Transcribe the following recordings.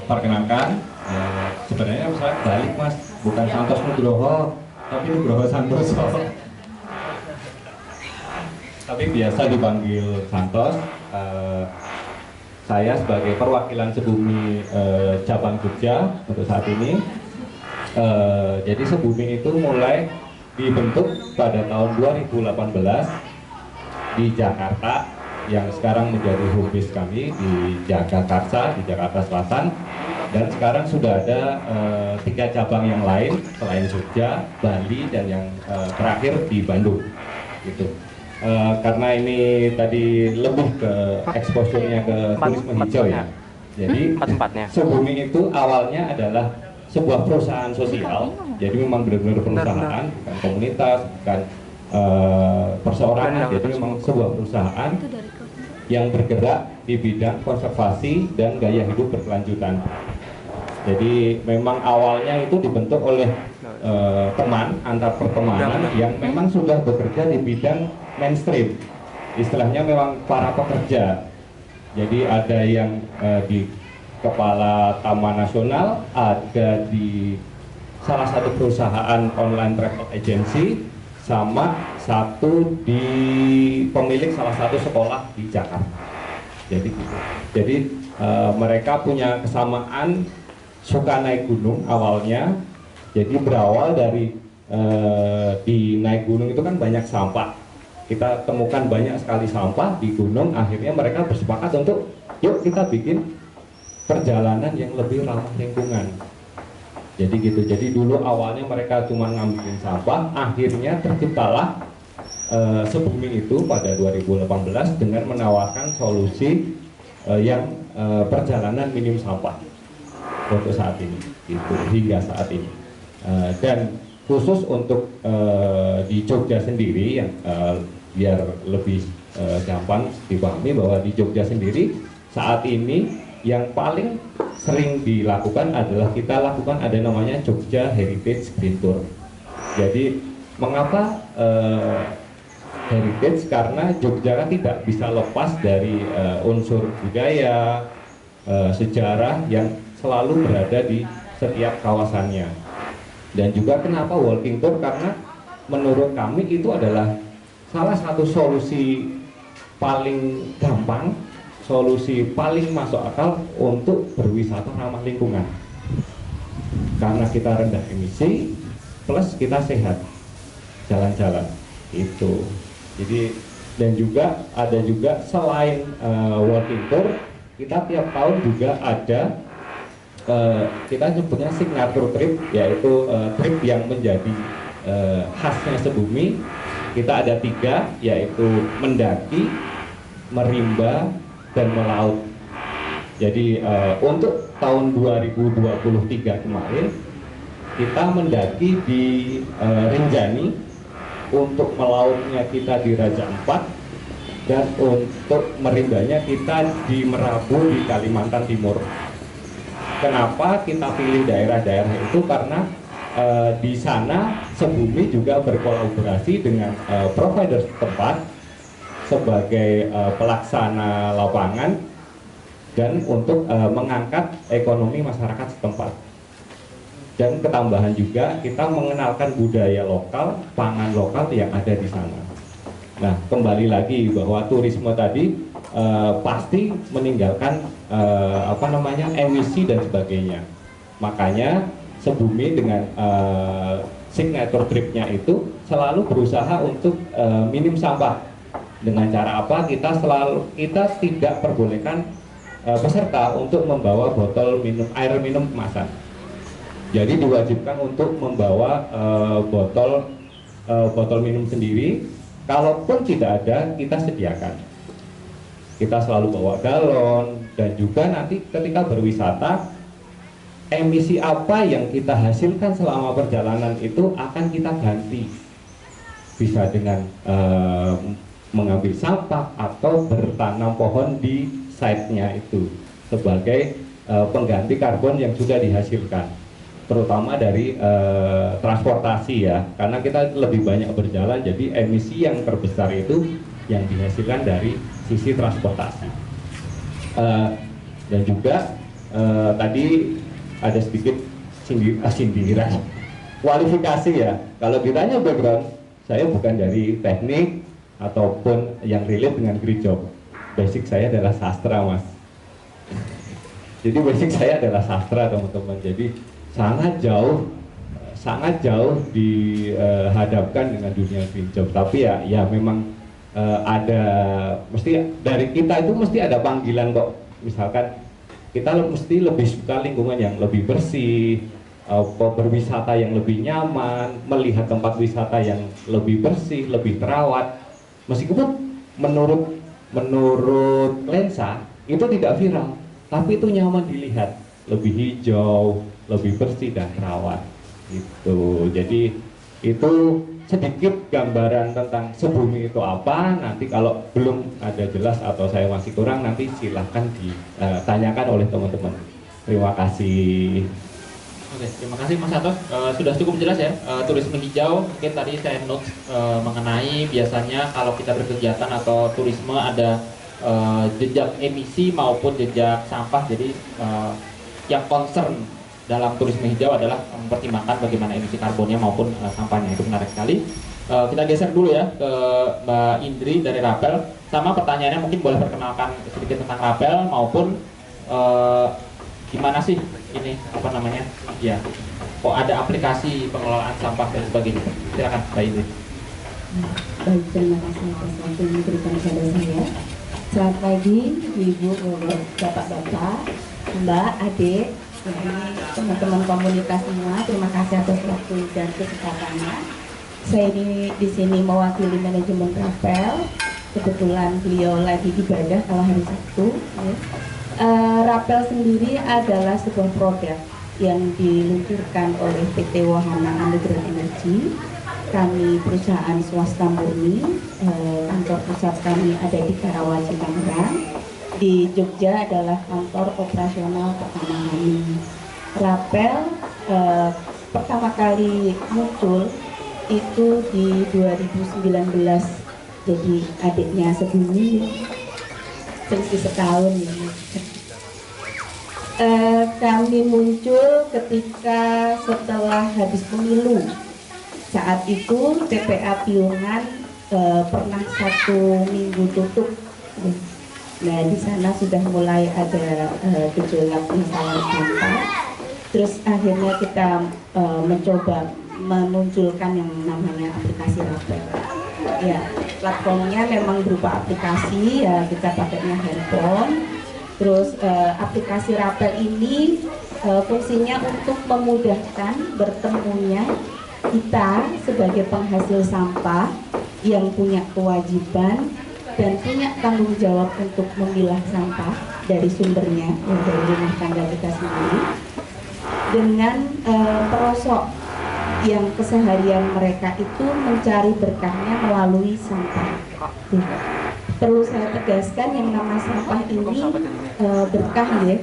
Perkenalkan, sebenarnya saya balik mas, bukan Santos Nugroho, tapi Nugroho Santoso. Tapi biasa dipanggil Santos. Saya sebagai perwakilan Sebumi cabang Jogja untuk saat ini. Jadi Sebumi itu mulai dibentuk pada tahun 2018 di Jakarta, yang sekarang menjadi home base kami di Jagakarsa, di Jakarta Selatan. Dan sekarang sudah ada 3 cabang yang lain selain Jogja, Bali, dan yang terakhir di Bandung. Gitu. Karena ini tadi lebih ke exposure-nya ke turisme hijau ya. Jadi Sebumi itu awalnya adalah sebuah perusahaan sosial. Jadi memang benar-benar perusahaan, bukan komunitas, bukan perseorangan. Jadi memang sebuah perusahaan yang bergerak di bidang konservasi dan gaya hidup berkelanjutan. Jadi memang awalnya itu dibentuk oleh teman antar pertemanan yang memang sudah bekerja di bidang mainstream. Istilahnya memang para pekerja. Jadi ada yang di Kepala Taman Nasional, ada di salah satu perusahaan online travel agency, sama satu di pemilik salah satu sekolah di Jakarta. Jadi gitu. Jadi mereka punya kesamaan suka naik gunung awalnya. Jadi berawal dari di naik gunung itu kan banyak sampah. Kita temukan banyak sekali sampah di gunung. Akhirnya mereka bersepakat untuk yuk kita bikin perjalanan yang lebih ramah lingkungan. Jadi gitu. Jadi dulu awalnya mereka cuma ngambilin sampah, akhirnya terciptalah Sebumi itu pada 2018 dengan menawarkan solusi yang perjalanan minim sampah untuk saat ini, gitu, hingga saat ini. Dan khusus untuk di Jogja sendiri, yang biar lebih gampang dipahami bahwa di Jogja sendiri saat ini yang paling sering dilakukan adalah kita lakukan ada namanya Jogja Heritage Green Tour. Jadi mengapa heritage? Karena Jogja kan tidak bisa lepas dari unsur budaya, sejarah yang selalu berada di setiap kawasannya. Dan juga kenapa walking tour? Karena menurut kami itu adalah salah satu solusi paling gampang, solusi paling masuk akal untuk berwisata ramah lingkungan. Karena kita rendah emisi, plus kita sehat, jalan-jalan itu. Jadi dan juga ada juga selain walking tour, kita tiap tahun juga ada kita sebutnya signature trip, yaitu trip yang menjadi khasnya Sebumi. Kita ada 3, yaitu mendaki, merimba, dan melaut. Jadi untuk tahun 2023 kemarin kita mendaki di Rinjani, untuk melautnya kita di Raja Ampat, dan untuk merimbanya kita di Merabu di Kalimantan Timur. Kenapa kita pilih daerah-daerah itu? Karena di sana Sebumi juga berkolaborasi dengan provider setempat sebagai pelaksana lapangan dan untuk mengangkat ekonomi masyarakat setempat. Dan ketambahan juga kita mengenalkan budaya lokal, pangan lokal yang ada di sana. Nah, kembali lagi bahwa turisme tadi pasti meninggalkan emisi dan sebagainya. Makanya Sebumi dengan signature tripnya itu selalu berusaha untuk minim sampah. Dengan cara apa? Kita tidak perbolehkan peserta untuk membawa botol air minum kemasan. Jadi diwajibkan untuk membawa botol minum sendiri. Kalaupun tidak ada, kita sediakan. Kita selalu bawa galon, dan juga nanti ketika berwisata, emisi apa yang kita hasilkan selama perjalanan itu akan kita ganti. Bisa dengan mengambil sampah atau bertanam pohon di site-nya itu sebagai pengganti karbon yang sudah dihasilkan, terutama dari transportasi ya, karena kita lebih banyak berjalan, jadi emisi yang terbesar itu yang dihasilkan dari sisi transportasi. Dan juga tadi ada sedikit sindiran kualifikasi ya. Kalau ditanya background, saya bukan dari teknik ataupun yang relate dengan gereja. Basic saya adalah sastra, Mas. Jadi basic saya adalah sastra, teman-teman. Jadi sangat jauh dihadapkan dengan dunia green job. Tapi ya memang ada, mesti dari kita itu mesti ada panggilan kok. Misalkan kita mesti lebih suka lingkungan yang lebih bersih, berwisata yang lebih nyaman, melihat tempat wisata yang lebih bersih, lebih terawat. Meskipun menurut lensa itu tidak viral, tapi itu nyaman dilihat, lebih hijau, lebih bersih dan terawat. Gitu. Jadi itu sedikit gambaran tentang Sebumi itu apa. Nanti kalau belum ada jelas atau saya masih kurang, nanti silahkan ditanyakan oleh teman-teman. Terima kasih. Oke, terima kasih Mas Atos. Sudah cukup jelas ya, turisme hijau. Mungkin tadi saya note mengenai biasanya kalau kita berkegiatan atau turisme ada jejak emisi maupun jejak sampah. Jadi yang concern dalam turisme hijau adalah mempertimbangkan bagaimana emisi karbonnya maupun sampahnya. Itu menarik sekali. Kita geser dulu ya ke Mbak Indri dari Rapel. Sama pertanyaannya, mungkin boleh perkenalkan sedikit tentang Rapel maupun gimana sih ini apa namanya ya, kok ada aplikasi pengelolaan sampah dan sebagainya. Silakan Mbak Indri. Baik, terima kasih atas waktu yang diberikan kepada saya. Selamat pagi Ibu, Bapak-bapak, Mbak, Adik, teman-teman komunitas semua. Terima kasih atas waktu dan kesempatannya. Saya di sini mewakili manajemen Rapel. Kebetulan beliau lagi ibadah kalau hari Sabtu. Ya. Rapel sendiri adalah sebuah produk yang diluncurkan oleh PT Wahana Underground Energy. Kami perusahaan swasta murni, kantor pusat kami ada di Karawaci, Tangerang. Di Jogja adalah kantor operasional pertama kami. Rapel pertama kali muncul itu di 2019, jadi adiknya Sebumi, selisih setahun ini. Kami muncul ketika setelah habis pemilu. Saat itu TPA Piungan pernah 1 minggu tutup. Nah, di sana sudah mulai ada gejolak pengesalan sampah. Terus akhirnya kita mencoba memunculkan yang namanya aplikasi Rapel. Ya, platformnya memang berupa aplikasi, ya kita pakainya handphone. Terus aplikasi Rapel ini fungsinya untuk memudahkan bertemunya kita sebagai penghasil sampah yang punya kewajiban dan punya tanggung jawab untuk memilah sampah dari sumbernya, dari rumah tangga kita sendiri, dengan pelosok yang keseharian mereka itu mencari berkahnya melalui sampah. Perlu saya tegaskan, yang nama sampah ini berkah ya,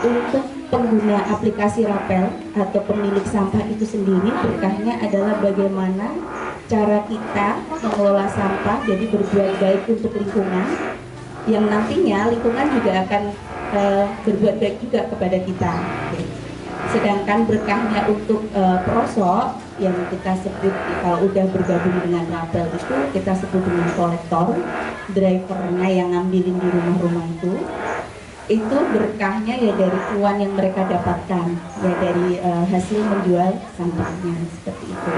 untuk pengguna aplikasi Rapel atau pemilik sampah itu sendiri. Berkahnya adalah bagaimana cara kita mengelola sampah, jadi berbuat baik untuk lingkungan, yang nantinya lingkungan juga akan berbuat baik juga kepada kita. Sedangkan berkahnya untuk pelosok yang kita sebut, kalau udah bergabung dengan Rapel itu kita sebut dengan kolektor, drivernya yang ngambilin di rumah-rumah itu berkahnya ya dari uang yang mereka dapatkan, ya dari hasil menjual sampahnya, seperti itu.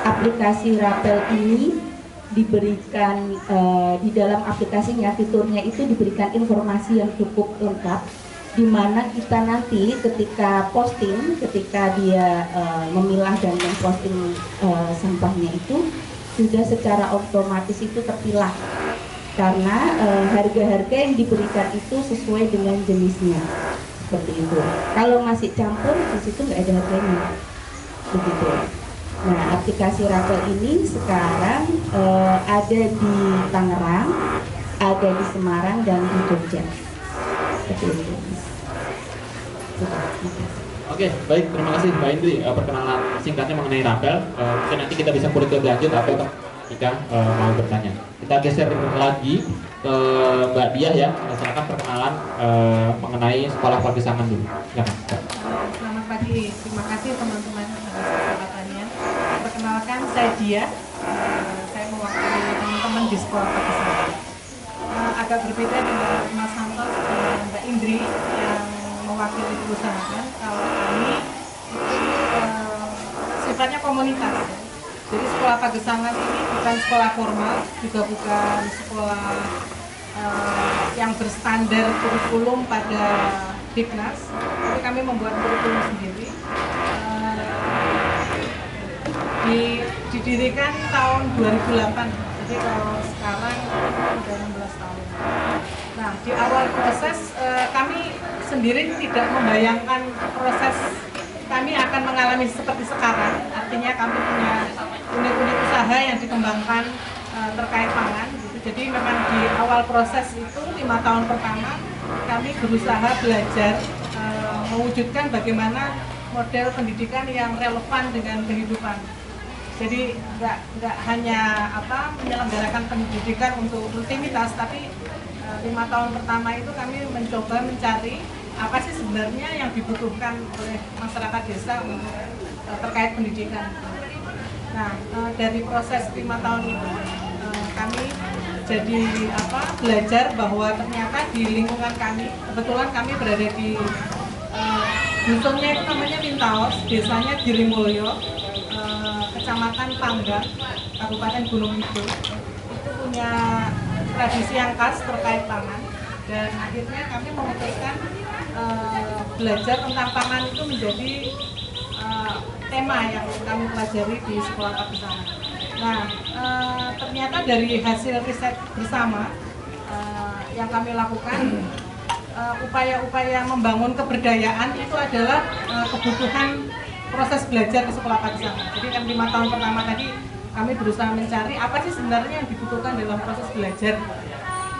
Aplikasi Rapel ini diberikan di dalam aplikasinya, fiturnya itu diberikan informasi yang cukup lengkap, di mana kita nanti ketika posting, ketika dia memilah dan memposting sampahnya itu sudah secara otomatis itu terpilah, karena harga-harga yang diberikan itu sesuai dengan jenisnya, seperti itu. Kalau masih campur di situ nggak ada harganya, begitu. Nah, aplikasi Rapel ini sekarang ada di Tangerang, ada di Semarang dan di Jogja, seperti itu. Oke, baik, terima kasih Mbak Indri perkenalan singkatnya mengenai Rapel. Mungkin nanti kita bisa kulik lebih lanjut atau jika mau bertanya. Kita geser lagi ke Mbak Diah ya, silakan perkenalan mengenai sekolah Pagesangan dulu. Silakan. Selamat pagi, terima kasih teman-teman atas kesempatannya. Perkenalkan saya Diah, saya mewakili teman-teman di sekolah Pagesangan. Agak berbeda dengan Mas Santos dan Mbak Indri yang mewakili perusahaan. Kalau kami itu sifatnya komunitas. Jadi sekolah Pagesangan ini bukan sekolah formal, juga bukan sekolah yang berstandar kurikulum pada Diknas, tapi kami membuat kurikulum sendiri. Didirikan tahun 2008, jadi kalau sekarang sudah 16 tahun. Nah, di awal proses kami sendiri tidak membayangkan proses kami akan mengalami seperti sekarang. Artinya kami punya unit-unit usaha yang dikembangkan terkait pangan. Gitu. Jadi memang di awal proses itu 5 tahun pertama kami berusaha belajar mewujudkan bagaimana model pendidikan yang relevan dengan kehidupan. Jadi nggak hanya menyelenggarakan pendidikan untuk rutinitas, tapi 5 tahun pertama itu kami mencoba mencari apa sih sebenarnya yang dibutuhkan oleh masyarakat desa untuk terkait pendidikan. Nah, dari proses 5 tahun itu kami jadi belajar bahwa ternyata di lingkungan kami, kebetulan kami berada di dusunnya itu namanya Wintaos, desanya Girimulyo, Kecamatan Panggang, Kabupaten Gunung Kidul. Itu punya tradisi yang khas terkait pangan, dan akhirnya kami memutuskan belajar tentang pangan itu menjadi tema yang kami pelajari di sekolah Pagesangan. Nah, ternyata dari hasil riset bersama yang kami lakukan, upaya-upaya membangun keberdayaan itu adalah kebutuhan proses belajar di sekolah Pagesangan. Jadi kan 5 tahun pertama tadi kami berusaha mencari apa sih sebenarnya yang dibutuhkan dalam proses belajar,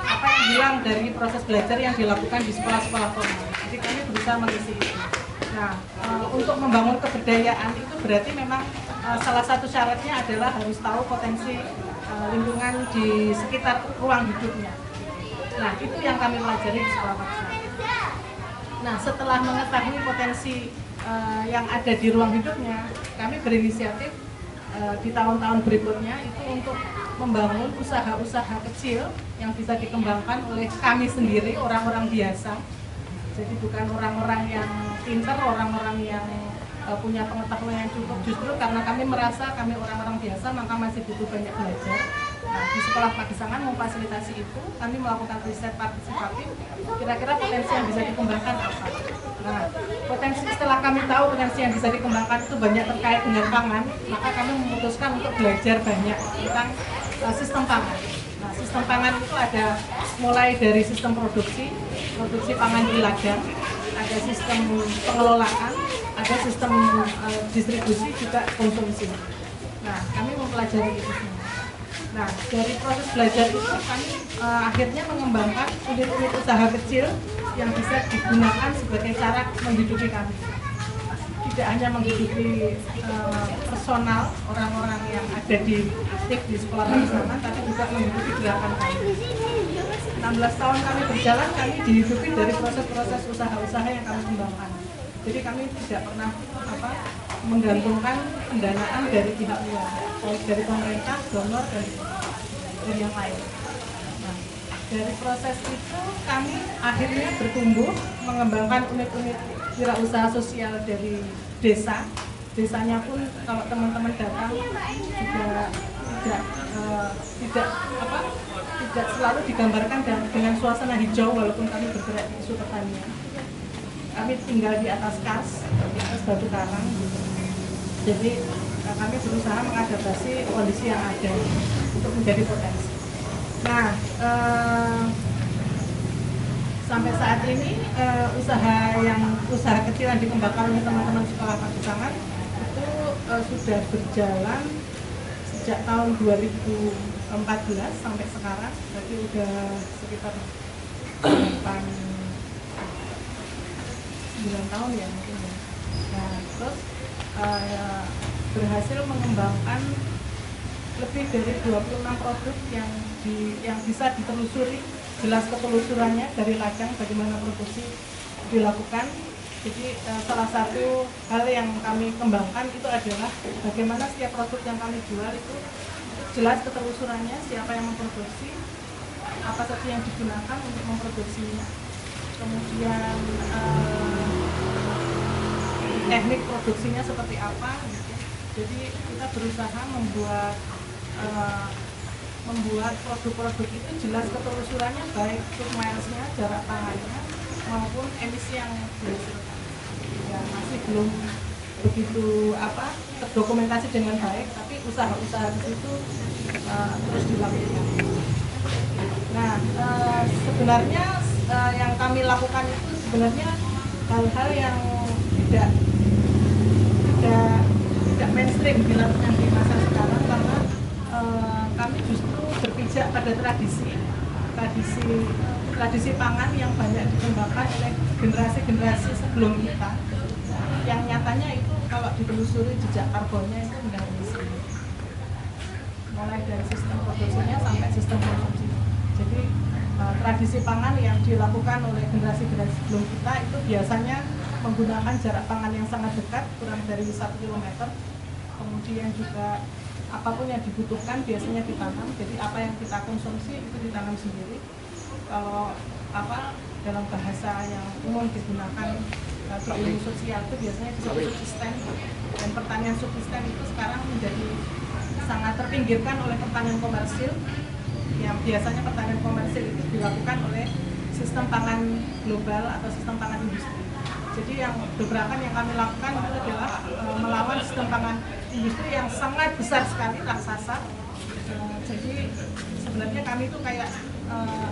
apa yang hilang dari proses belajar yang dilakukan di sekolah-sekolah formal. Jadi kami berusaha mengisi itu. Nah, untuk membangun keberdayaan itu berarti memang salah satu syaratnya adalah harus tahu potensi lingkungan di sekitar ruang hidupnya. Nah, itu yang kami pelajari di sekolah Pagesangan. Nah, setelah mengetahui potensi yang ada di ruang hidupnya, kami berinisiatif di tahun-tahun berikutnya itu untuk membangun usaha-usaha kecil yang bisa dikembangkan oleh kami sendiri, orang-orang biasa. Jadi bukan orang-orang yang pintar, orang-orang yang punya pengetahuan yang cukup. Justru karena kami merasa kami orang-orang biasa, maka masih butuh banyak belajar. Nah, di sekolah Pagesangan memfasilitasi itu, kami melakukan riset partisipatif, kira-kira potensi yang bisa dikembangkan apa. Nah, potensi setelah kami tahu potensi yang bisa dikembangkan itu banyak terkait dengan pangan, maka kami memutuskan untuk belajar banyak tentang sistem pangan. Nah, sistem pangan itu ada mulai dari sistem produksi pangan di ladang, ada sistem pengelolaan, ada sistem distribusi, juga konsumsi. Nah, kami mempelajari itu semua. Nah, dari proses belajar itu kami akhirnya mengembangkan unit-unit usaha kecil yang bisa digunakan sebagai cara menghidupi kami. Tidak hanya menghidupi personal orang-orang yang ada di aktif di sekolah Pagesangan, tapi juga menghidupi gerakan kami. 16 tahun kami berjalan, kami dihidupi dari proses-proses usaha-usaha yang kami kembangkan. Jadi kami tidak pernah menggantungkan pendanaan dari pihak luar, baik dari pemerintah, donor, dan yang lain. Nah, dari proses itu kami akhirnya bertumbuh, mengembangkan unit-unit wirausaha sosial dari desa. Desanya pun kalau teman-teman datang juga tidak selalu digambarkan dengan suasana hijau, walaupun kami bergerak di isu pertanian. Kami tinggal di atas kars, di atas batu karang. Jadi kami berusaha mengadaptasi kondisi yang ada untuk menjadi potensi. Nah, sampai saat ini usaha kecil yang dikembangkan oleh teman-teman sekolah Pagesangan itu sudah berjalan sejak tahun 2014 sampai sekarang, berarti udah sekitar 9 tahun ya mungkin ya. Nah, terus berhasil mengembangkan lebih dari 26 produk yang bisa ditelusuri, jelas ketelusurannya dari lajang bagaimana produksi dilakukan. Jadi salah satu hal yang kami kembangkan itu adalah bagaimana setiap produk yang kami jual itu jelas ketelusurannya, siapa yang memproduksi, apa saja yang digunakan untuk memproduksinya, kemudian teknik produksinya seperti apa gitu. Jadi kita berusaha membuat produk-produk itu jelas ketelusurannya, baik food miles-nya, jarak tangannya, maupun emisi yang dihasilkan. Ya, masih belum begitu terdokumentasi dengan baik, tapi usaha-usaha itu terus dilakukan. Nah, sebenarnya yang kami lakukan itu sebenarnya hal-hal yang tidak mainstream dilakukan di masa sekarang, karena kami justru berpijak pada tradisi pangan yang banyak dikembangkan oleh generasi-generasi sebelum kita, yang nyatanya itu kalau ditelusuri jejak karbonnya itu rendah emisi, mulai dari sistem produksinya sampai sistem konsumsi. Jadi tradisi pangan yang dilakukan oleh generasi-generasi sebelum kita itu biasanya menggunakan jarak pangan yang sangat dekat, kurang dari 1 km. Kemudian juga apapun yang dibutuhkan biasanya ditanam. Jadi apa yang kita konsumsi itu ditanam sendiri. Kalau dalam bahasa yang umum digunakan ilmu sosial itu biasanya disebut subsisten. Dan pertanian subsisten itu sekarang menjadi sangat terpinggirkan oleh pertanian komersil, yang biasanya pertanian komersil itu dilakukan oleh sistem pangan global atau sistem pangan industri. Jadi yang gebrakan yang kami lakukan itu adalah melawan sistem pangan industri yang sangat besar sekali, raksasa. Jadi sebenarnya kami itu kayak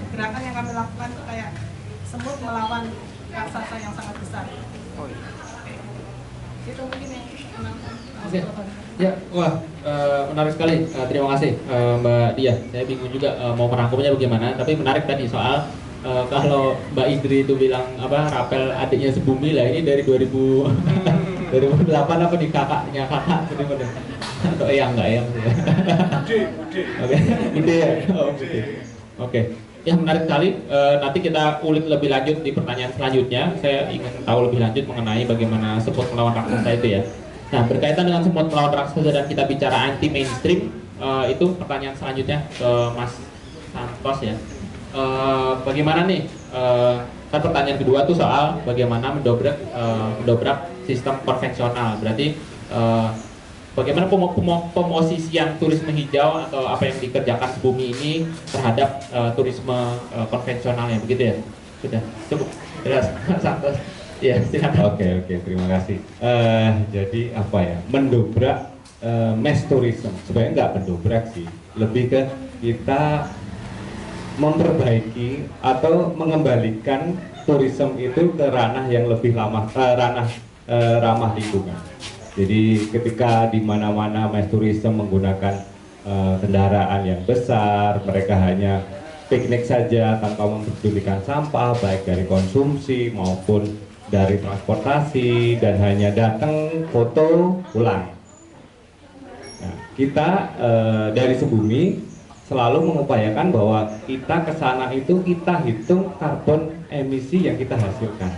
gerakan yang kami lakukan itu kayak semut melawan raksasa yang sangat besar. Itu mungkin yang ya, wah, menarik sekali. Terima kasih Mbak Dia. Saya bingung juga mau merangkumnya bagaimana, tapi menarik tadi soal kalau Mbak Idri itu bilang rapel adiknya sebumi lah, ini dari 2008 apa di kakaknya kakak bener-bener atau enggak eyang oke ide ya. Oke. Ya, menarik sekali. Nanti kita ulik lebih lanjut di pertanyaan selanjutnya. Saya ingin tahu lebih lanjut mengenai bagaimana semut melawan raksasa itu ya. Nah, berkaitan dengan semut melawan raksasa dan kita bicara anti mainstream, itu pertanyaan selanjutnya ke Mas Santos ya. Bagaimana nih? Kan pertanyaan kedua tuh soal bagaimana mendobrak sistem konvensional. Berarti bagaimana pemosisian turisme hijau atau apa yang dikerjakan Bumi ini terhadap turisme konvensionalnya, begitu ya? Sudah cukup jelas, Santos. Ya, silakan. Oke, terima kasih. Jadi apa ya? Mendobrak mass tourism. Sebenarnya nggak mendobrak sih, lebih ke kita memperbaiki atau mengembalikan turisme itu ke ranah yang lebih ramah lingkungan. Jadi ketika di mana-mana mass tourism menggunakan kendaraan yang besar, mereka hanya piknik saja tanpa mempedulikan sampah baik dari konsumsi maupun dari transportasi, dan hanya datang foto pulang. Nah, kita dari Sebumi selalu mengupayakan bahwa kita ke sana itu kita hitung karbon emisi yang kita hasilkan.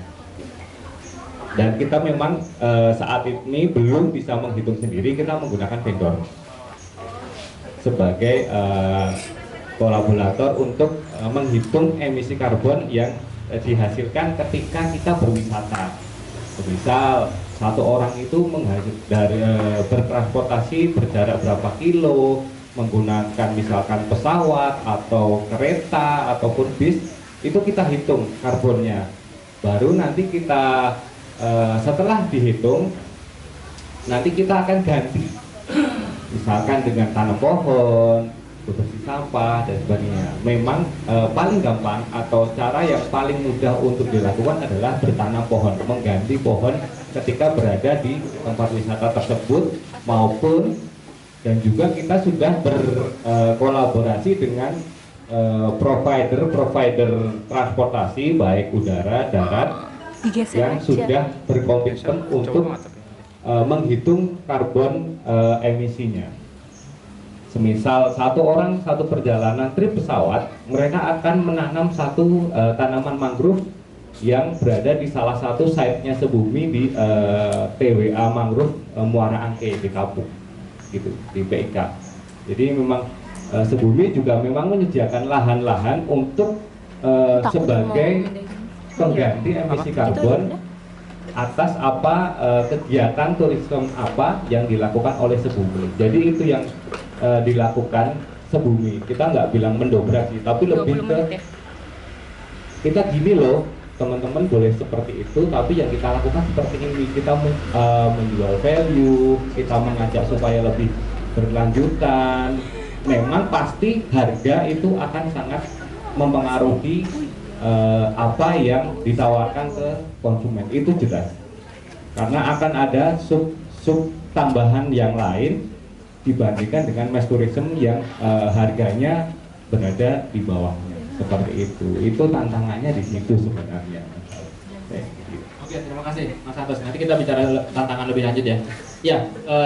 Dan kita memang saat ini belum bisa menghitung sendiri, kita menggunakan vendor sebagai kolaborator untuk menghitung emisi karbon yang dihasilkan ketika kita berwisata. Misal satu orang itu bertransportasi berjarak berapa kilo, menggunakan misalkan pesawat atau kereta ataupun bis, itu kita hitung karbonnya. Baru nanti kita setelah dihitung, nanti kita akan ganti, misalkan dengan tanam pohon, bersih sampah dan sebagainya. Memang paling gampang atau cara yang paling mudah untuk dilakukan adalah bertanam pohon, mengganti pohon ketika berada di tempat wisata tersebut, maupun dan juga kita sudah berkolaborasi dengan provider transportasi baik udara, darat yang sudah berkomitmen untuk menghitung karbon emisinya. Semisal satu orang satu perjalanan trip pesawat, mereka akan menanam satu tanaman mangrove yang berada di salah satu site-nya Sebumi di TWA Mangrove Muara Angke di Kapuk, gitu, di PIK. Jadi memang Sebumi juga memang menyediakan lahan-lahan untuk sebagai pengganti emisi karbon atas apa kegiatan turisme apa yang dilakukan oleh Sebumi. Jadi itu yang dilakukan Sebumi. Kita nggak bilang mendobrak sih, tapi lebih ke kita gini loh, teman-teman boleh seperti itu, tapi yang kita lakukan seperti ini. Kita menjual value, kita mengajak supaya lebih berkelanjutan. Memang pasti harga itu akan sangat mempengaruhi apa yang ditawarkan ke konsumen, itu jelas. Karena akan ada sub tambahan yang lain dibandingkan dengan mass tourism yang harganya berada di bawahnya, seperti itu. Itu tantangannya di situ sebenarnya. Oke, terima kasih Mas Santos. Nanti kita bicara tantangan lebih lanjut ya. Ya,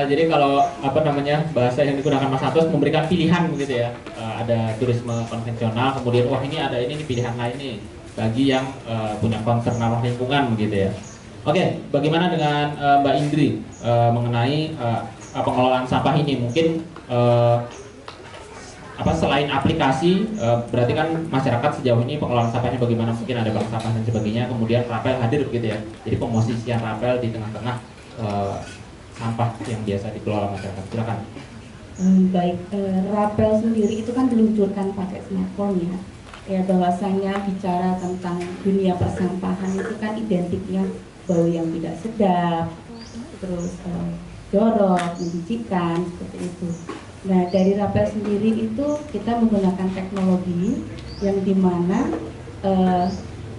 jadi kalau apa namanya bahasa yang digunakan Mas Santos memberikan pilihan begitu ya. Ada turisme konvensional, kemudian wah ini ada ini pilihan lain nih bagi yang punya concern ramah lingkungan begitu ya. Oke, bagaimana dengan Mbak Indri mengenai pengelolaan sampah ini? Mungkin apa selain aplikasi, berarti kan masyarakat sejauh ini pengelolaan sampahnya bagaimana, mungkin ada bank sampah dan sebagainya, kemudian Rapel hadir begitu ya. Jadi pemosisian Rapel di tengah-tengah sampah yang biasa dikelola masyarakat. Silakan. Baik, Rapel sendiri itu kan diluncurkan pakai smartphone ya. Ya bahwasanya bicara tentang dunia persampahan itu kan identiknya bau yang tidak sedap, terus jorok, menjijikan, seperti itu. Nah, dari Rapel sendiri itu kita menggunakan teknologi yang dimana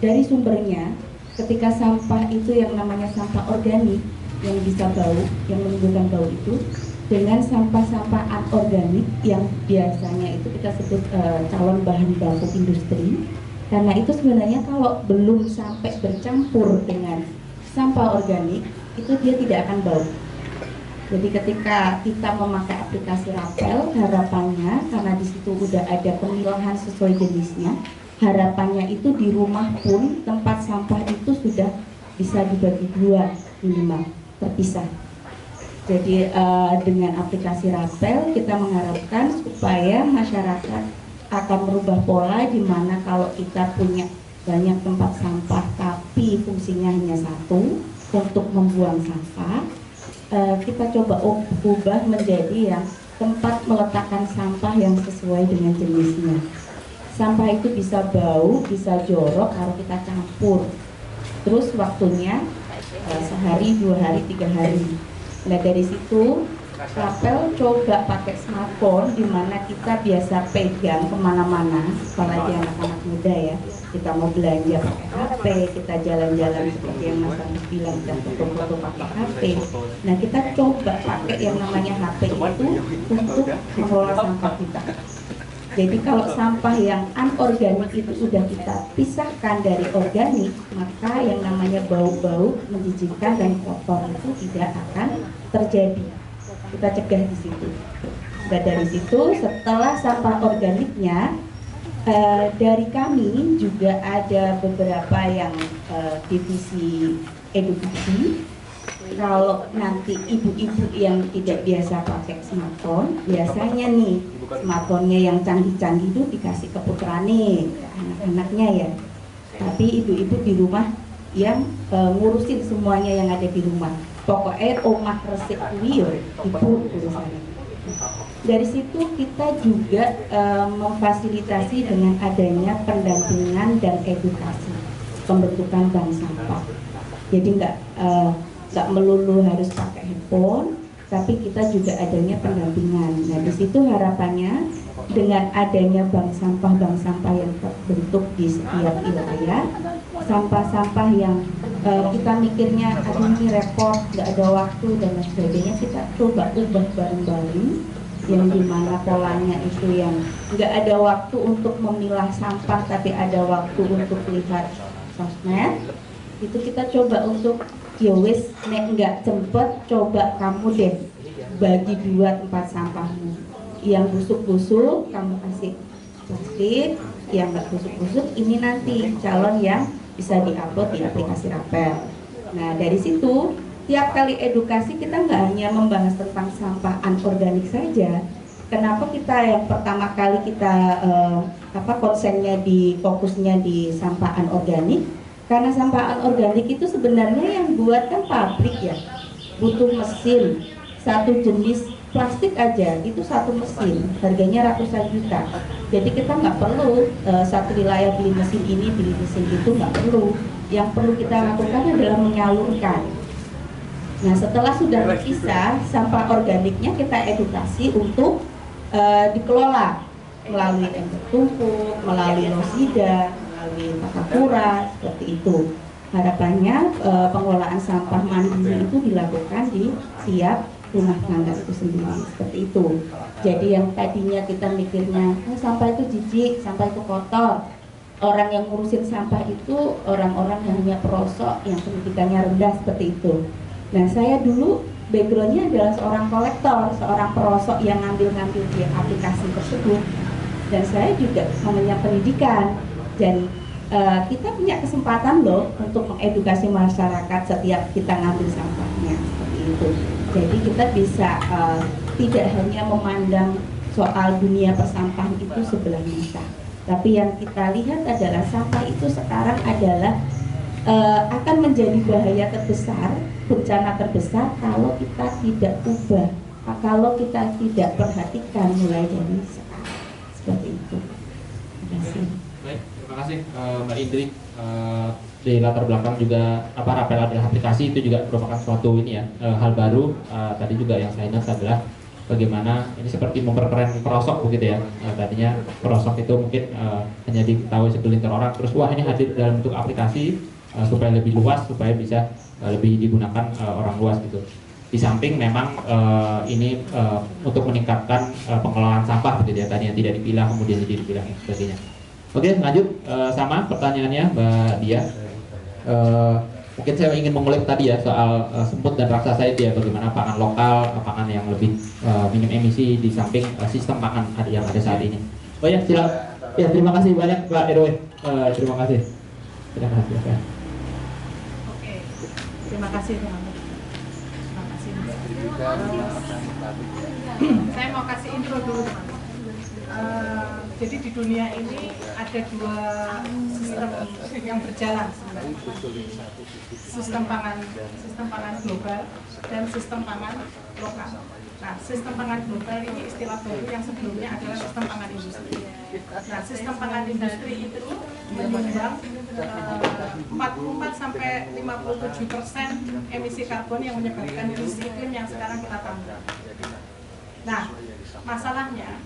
dari sumbernya, ketika sampah itu yang namanya sampah organik yang bisa bau, yang menimbulkan bau itu, dengan sampah-sampah anorganik yang biasanya itu kita sebut calon bahan baku industri. Karena itu sebenarnya kalau belum sampai bercampur dengan sampah organik, itu dia tidak akan bau. Jadi ketika kita memakai aplikasi Rapel, harapannya karena di situ udah ada pemilahan sesuai jenisnya, harapannya itu di rumah pun tempat sampah itu sudah bisa dibagi dua minimal, terpisah. Jadi dengan aplikasi Rapel kita mengharapkan supaya masyarakat akan merubah pola di mana kalau kita punya banyak tempat sampah tapi fungsinya hanya satu untuk membuang sampah, kita coba ubah menjadi yang tempat meletakkan sampah yang sesuai dengan jenisnya. Sampah itu bisa bau, bisa jorok kalau kita campur. Terus waktunya sehari, 2 hari, 3 hari. Nah dari situ Rapel coba pakai smartphone di mana kita biasa pegang kemana-mana, apalagi anak-anak muda ya. Kita mau belanja pakai HP, kita jalan-jalan seperti yang Mas Agus bilang, kita foto-foto pakai HP. Nah kita coba pakai yang namanya HP itu untuk mengelola sampah kita. Jadi kalau sampah yang anorganik itu sudah kita pisahkan dari organik, maka yang namanya bau-bau, menjijikkan dan kotor itu tidak akan terjadi. Kita cegah di situ. Dan dari situ setelah sampah organiknya, dari kami juga ada beberapa yang divisi edukasi. Kalau nanti ibu-ibu yang tidak biasa pakai smartphone, biasanya nih smartphone-nya yang canggih-canggih itu dikasih ke putra nih, anak-anaknya ya. Tapi ibu-ibu di rumah yang ngurusin semuanya yang ada di rumah. Pokoknya omah resik kuwi yo ibu urusannya. Dari situ kita juga memfasilitasi dengan adanya pendampingan dan edukasi pembentukan bank sampah. Jadi nggak melulu harus pakai handphone, tapi kita juga adanya pendampingan. Nah di situ harapannya dengan adanya bank sampah yang terbentuk di setiap wilayah, sampah-sampah yang kita mikirnya aduh ini repot, nggak ada waktu dan lain sebagainya, kita coba ubah bareng-bareng yang dimana polanya itu yang nggak ada waktu untuk memilah sampah tapi ada waktu untuk lihat sosmed. Itu kita coba untuk ya wis nek nggak cepet coba kamu deh bagi 2 tempat sampahmu. Yang busuk-busuk kamu kasih plastik, yang nggak busuk-busuk ini nanti calon yang bisa diupload di aplikasi Rapel. Nah dari situ tiap kali edukasi kita nggak hanya membahas tentang sampah anorganik saja. Kenapa kita yang pertama kali kita konsennya di fokusnya di sampah anorganik? Karena sampah anorganik itu sebenarnya yang buat kan pabrik ya, butuh mesin satu jenis plastik aja itu satu mesin harganya ratusan juta. Jadi kita nggak perlu satu wilayah beli mesin ini beli mesin itu, nggak perlu. Yang perlu kita lakukan adalah menyalurkan. Nah setelah sudah terpisah, sampah organiknya kita edukasi untuk dikelola melalui ember tumpuk, melalui rosida, melalui takapura, seperti itu. Harapannya pengelolaan sampah mandiri itu dilakukan di tiap rumah tangga itu sendiri, seperti itu. Jadi yang tadinya kita mikirnya sampah itu jijik, sampah itu kotor, orang yang ngurusin sampah itu orang-orang yang hanya perosok, yang pendidikannya rendah, seperti itu. Nah saya dulu backgroundnya adalah seorang kolektor, seorang perosok yang ngambil-ngambil di aplikasi tersebut, dan saya juga punya pendidikan. Dan kita punya kesempatan loh untuk mengedukasi masyarakat setiap kita ngambil sampahnya, seperti itu. Jadi kita bisa tidak hanya memandang soal dunia persampahan itu sebelah mata, tapi yang kita lihat adalah sampah itu sekarang adalah akan menjadi bahaya terbesar, bencana terbesar kalau kita tidak ubah, kalau kita tidak perhatikan mulai dari sekarang, seperti itu. Terima kasih. Baik, terima kasih Mbak Indri. Di latar belakang juga Rapel adalah aplikasi, itu juga merupakan suatu ini ya, hal baru. Tadi juga yang saya ingat adalah bagaimana ini seperti memperkeren perosok begitu ya. Tadinya perosok itu mungkin hanya diketahui segelintir orang, terus wah ini hadir dalam bentuk aplikasi supaya lebih luas, supaya bisa lebih digunakan orang luas gitu. Di samping memang ini untuk meningkatkan pengelolaan sampah begitu ya, tadinya tidak dipilah kemudian jadi dipilah dan sebagainya. Oke, lanjut sama pertanyaannya Mbak Dia. Mungkin saya ingin mengulik tadi ya soal semut dan raksasa itu ya, bagaimana pangan lokal, pangan yang lebih minim emisi di samping sistem pangan yang ada saat ini. Oh ya, silakan. Ya, terima kasih banyak Pak Erwin. Terima kasih. Terima kasih. Oke, terima kasih teman-teman. Terima kasih. Saya mau kasih intro dulu teman-teman. Jadi di dunia ini ada dua sistem yang berjalan sebenarnya. Sistem pangan global dan sistem pangan lokal. Nah, sistem pangan global ini istilah baru yang sebelumnya adalah sistem pangan industri. Nah, sistem pangan industri itu menyumbang 44 sampai 57% emisi karbon yang menyebabkan krisis iklim yang sekarang kita tanggung. Nah, masalahnya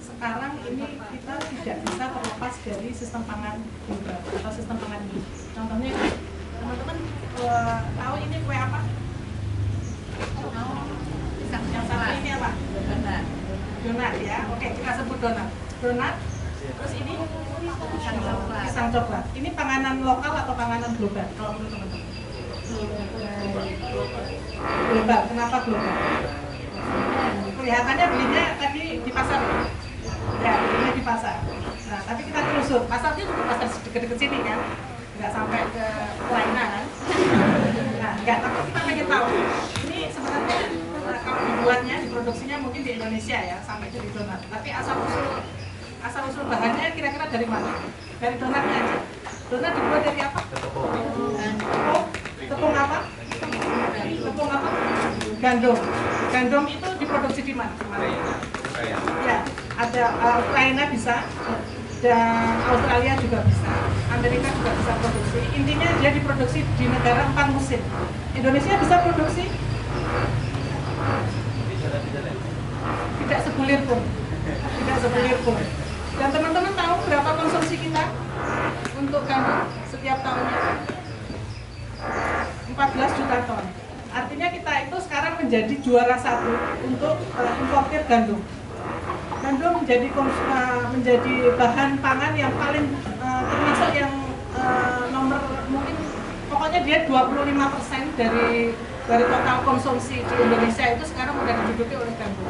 sekarang ini kita tidak bisa terlepas dari sistem pangan global atau sistem pangan ini. Contohnya, teman-teman tahu ini kue apa? Yang salah ini apa? Donat ya. Oke, kita sebut donat. Donat. Terus ini pisang coklat. Ini panganan lokal atau panganan global? Kalau menurut teman-teman? Global. Kenapa global? Kelihatannya belinya tadi di pasar. Ya, belinya di pasar. Nah, tapi kita telusur. Pasarnya juga pasar dekat-dekat sini kan? Nggak sampai ke China kan? Nah, nggak. Tapi kita pengen tahu. Ini sebenarnya kalau dibuatnya, diproduksinya mungkin di Indonesia ya, sampai jadi donat. Tapi asal usul bahannya kira-kira dari mana? Dari donatnya aja. Donat dibuat dari apa? Tepung apa? Tepung apa? Gandum. Gandum itu diproduksi di mana? Ya, ada Ukraina bisa, dan Australia juga bisa, Amerika juga bisa produksi. Intinya dia diproduksi di negara 4 musim. Indonesia bisa produksi? Tidak sebulir pun. Tidak sebulir pun. Dan teman-teman tahu berapa konsumsi kita untuk gandum setiap tahunnya? 14 juta ton. Artinya kita itu sekarang menjadi juara 1 untuk importir gandum. Gandum menjadi bahan pangan yang paling termasuk yang nomor mungkin pokoknya dia 25% dari total konsumsi di Indonesia itu sekarang sudah diduduki oleh gandum.